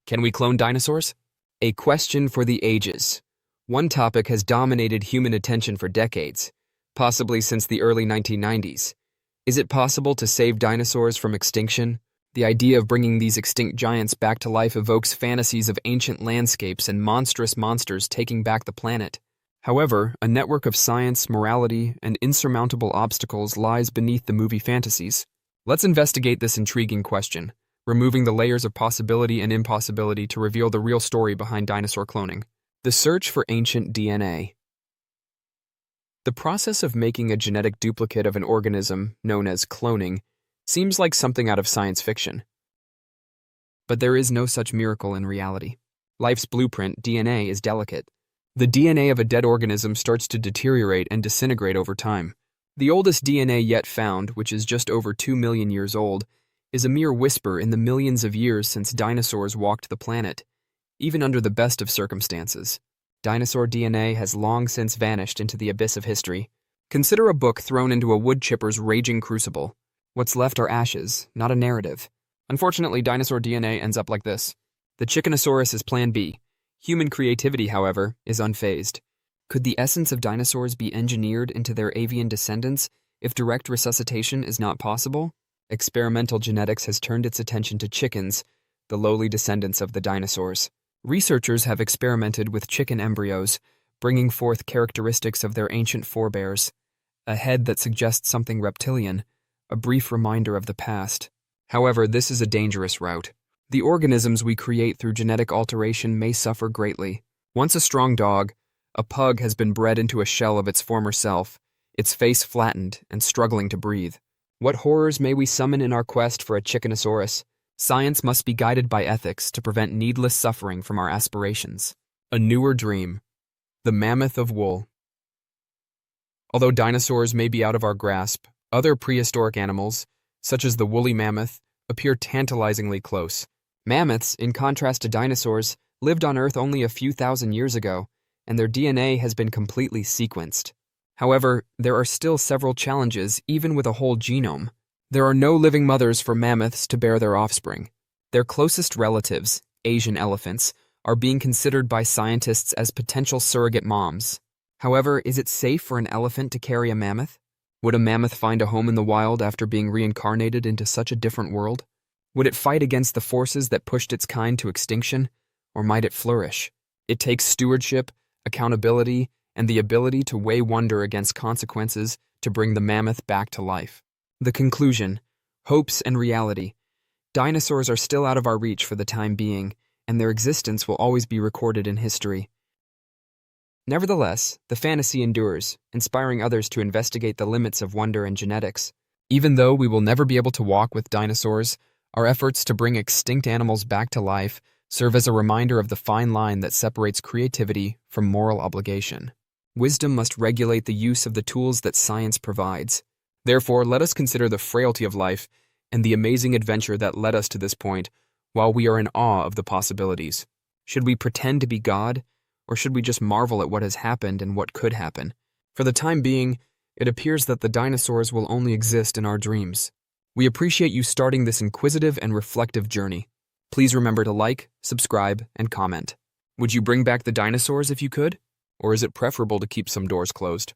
Can we clone dinosaurs? A question for the ages. One topic has dominated human attention for decades, possibly since the early 1990s. Is it possible to save dinosaurs from extinction? The idea of bringing these extinct giants back to life evokes fantasies of ancient landscapes and monstrous monsters taking back the planet. However, a network of science, morality, and insurmountable obstacles lies beneath the movie fantasies. Let's investigate this intriguing question, removing the layers of possibility and impossibility to reveal the real story behind dinosaur cloning. The search for ancient DNA. The process of making a genetic duplicate of an organism, known as cloning, seems like something out of science fiction. But there is no such miracle in reality. Life's blueprint, DNA, is delicate. The DNA of a dead organism starts to deteriorate and disintegrate over time. The oldest DNA yet found, which is just over 2 million years old, is a mere whisper in the millions of years since dinosaurs walked the planet. Even under the best of circumstances, dinosaur DNA has long since vanished into the abyss of history. Consider a book thrown into a wood chipper's raging crucible. What's left are ashes, not a narrative. Unfortunately, dinosaur DNA ends up like this. The Chickenosaurus is Plan B. Human creativity, however, is unfazed. Could the essence of dinosaurs be engineered into their avian descendants if direct resuscitation is not possible? Experimental genetics has turned its attention to chickens, the lowly descendants of the dinosaurs. Researchers have experimented with chicken embryos, bringing forth characteristics of their ancient forebears. A head that suggests something reptilian, a brief reminder of the past. However, this is a dangerous route. The organisms we create through genetic alteration may suffer greatly. Once a strong dog, a pug has been bred into a shell of its former self, its face flattened and struggling to breathe. What horrors may we summon in our quest for a Chickenosaurus? Science must be guided by ethics to prevent needless suffering from our aspirations. A newer dream. The mammoth of wool. Although dinosaurs may be out of our grasp, other prehistoric animals, such as the woolly mammoth, appear tantalizingly close. Mammoths, in contrast to dinosaurs, lived on Earth only a few thousand years ago, and their DNA has been completely sequenced. However, there are still several challenges even with a whole genome. There are no living mothers for mammoths to bear their offspring. Their closest relatives, Asian elephants, are being considered by scientists as potential surrogate moms. However, is it safe for an elephant to carry a mammoth? Would a mammoth find a home in the wild after being reincarnated into such a different world? Would it fight against the forces that pushed its kind to extinction, or might it flourish? It takes stewardship, accountability, and the ability to weigh wonder against consequences to bring the mammoth back to life. The conclusion: hopes and reality. Dinosaurs are still out of our reach for the time being, and their existence will always be recorded in history. Nevertheless, the fantasy endures, inspiring others to investigate the limits of wonder and genetics. Even though we will never be able to walk with dinosaurs, our efforts to bring extinct animals back to life serve as a reminder of the fine line that separates creativity from moral obligation. Wisdom must regulate the use of the tools that science provides. Therefore, let us consider the frailty of life and the amazing adventure that led us to this point, while we are in awe of the possibilities. Should we pretend to be God, or should we just marvel at what has happened and what could happen? For the time being, it appears that the dinosaurs will only exist in our dreams. We appreciate you starting this inquisitive and reflective journey. Please remember to like, subscribe, and comment. Would you bring back the dinosaurs if you could? Or is it preferable to keep some doors closed?